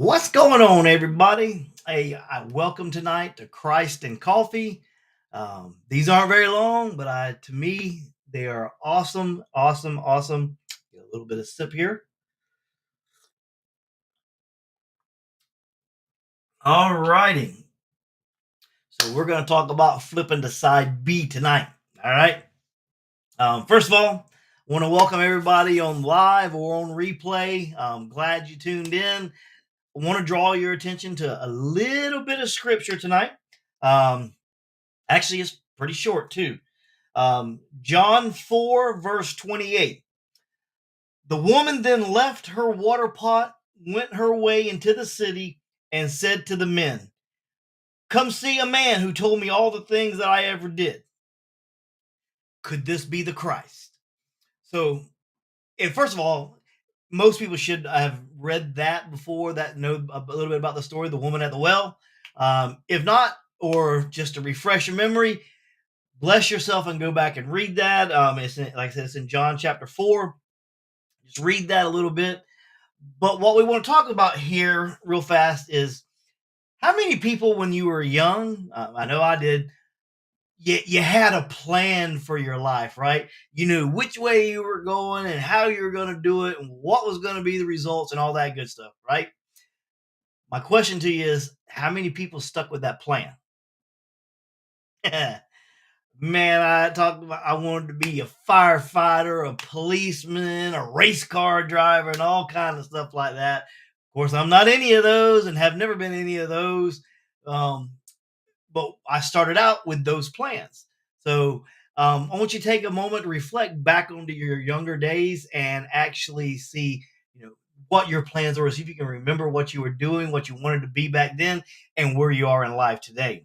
What's going on, everybody? Hey, welcome tonight to Christ and Coffee. These aren't very long, but to me, they are awesome, awesome, awesome. Get a little bit of sip here. All righty. So we're going to talk about flipping to side B tonight. All right. First of all, I want to welcome everybody on live or on replay. I'm glad you tuned in. I want to draw your attention to a little bit of scripture tonight. Um, Actually, it's pretty short too. John 4, verse 28. The woman then left her water pot, went her way into the city, and said to the men, "Come see a man who told me all the things that I ever did." Could this be the Christ? So, and first of all, most people should have read that before that, know a little bit about the story, the woman at the well. If not, or just to refresh your memory, bless yourself and go back and read that. Like I said, it's in John chapter 4. Just read that a little bit. But what we want to talk about here, real fast, is how many people, when you were young, I know I did, you had a plan for your life, right? You knew which way you were going and how you were going to do it and what was going to be the results and all that good stuff, right? My question to you is, how many people stuck with that plan? Man, I talked about I wanted to be a firefighter, a policeman, a race car driver, and all kind of stuff like that. Of course, I'm not any of those and have never been any of those. Um, but I started out with those plans. So I want you to take a moment to reflect back onto your younger days and actually see, what your plans were. See if you can remember what you were doing, what you wanted to be back then, and where you are in life today.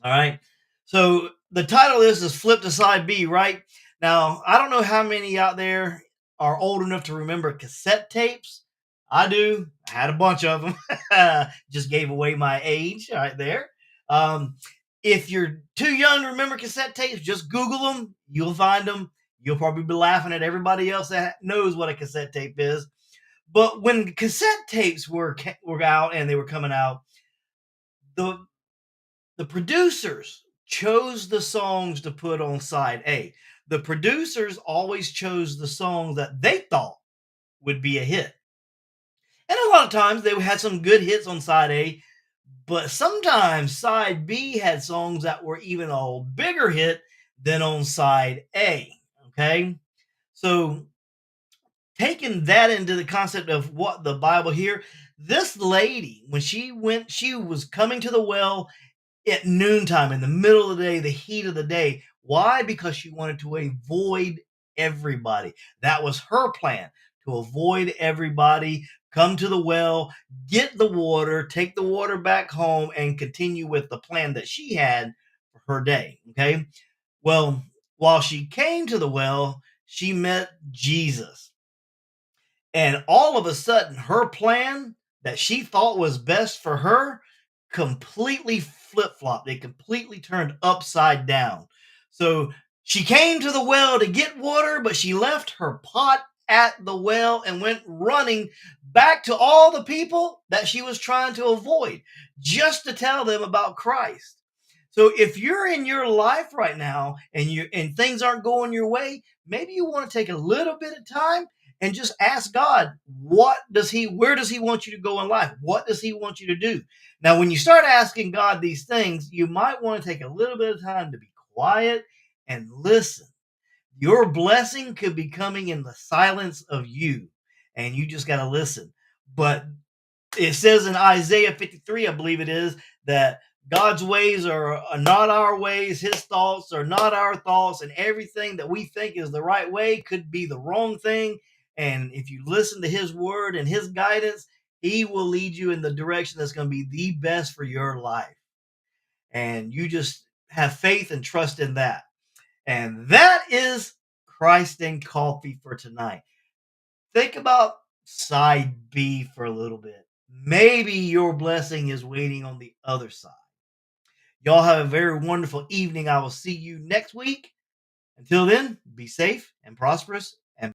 All right. So the title of this is Flip to Side B, right? Now, I don't know how many out there are old enough to remember cassette tapes. I do. I had a bunch of them. Just gave away my age right there. Um, if you're too young to remember cassette tapes, just Google them. You'll find them. You'll probably be laughing at everybody else that knows what a cassette tape is. But when cassette tapes were out and they were coming out, the the producers chose the songs to put on side A. The producers always chose the songs that they thought would be a hit. And a lot of times they had some good hits on side A, but sometimes side B had songs that were even a bigger hit than on side A. Okay. So, taking that into the concept of what the Bible here, this lady, when she was coming to the well at noontime, in the middle of the day, the heat of the day. Why? Because she wanted to avoid everybody. That was her plan, to avoid everybody, come to the well, get the water, take the water back home, and continue with the plan that she had for her day. Okay. Well, while she came to the well, she met Jesus. And all of a sudden, her plan that she thought was best for her completely flip flopped. It completely turned upside down. So she came to the well to get water, but she left her pot at the well and went running back to all the people that she was trying to avoid just to tell them about Christ. So if you're in your life right now and things aren't going your way, maybe you want to take a little bit of time and just ask God, where does he want you to go in life? What does he want you to do? Now, when you start asking God these things, you might want to take a little bit of time to be quiet and listen. Your blessing could be coming in the silence of you, and you just got to listen. But it says in Isaiah 53, I believe it is, that God's ways are not our ways, his thoughts are not our thoughts, and everything that we think is the right way could be the wrong thing. And if you listen to his word and his guidance, he will lead you in the direction that's going to be the best for your life. And you just have faith and trust in that. And that is Christ and Coffee for tonight. Think about side B for a little bit. Maybe your blessing is waiting on the other side. Y'all have a very wonderful evening. I will see you next week. Until then, be safe and prosperous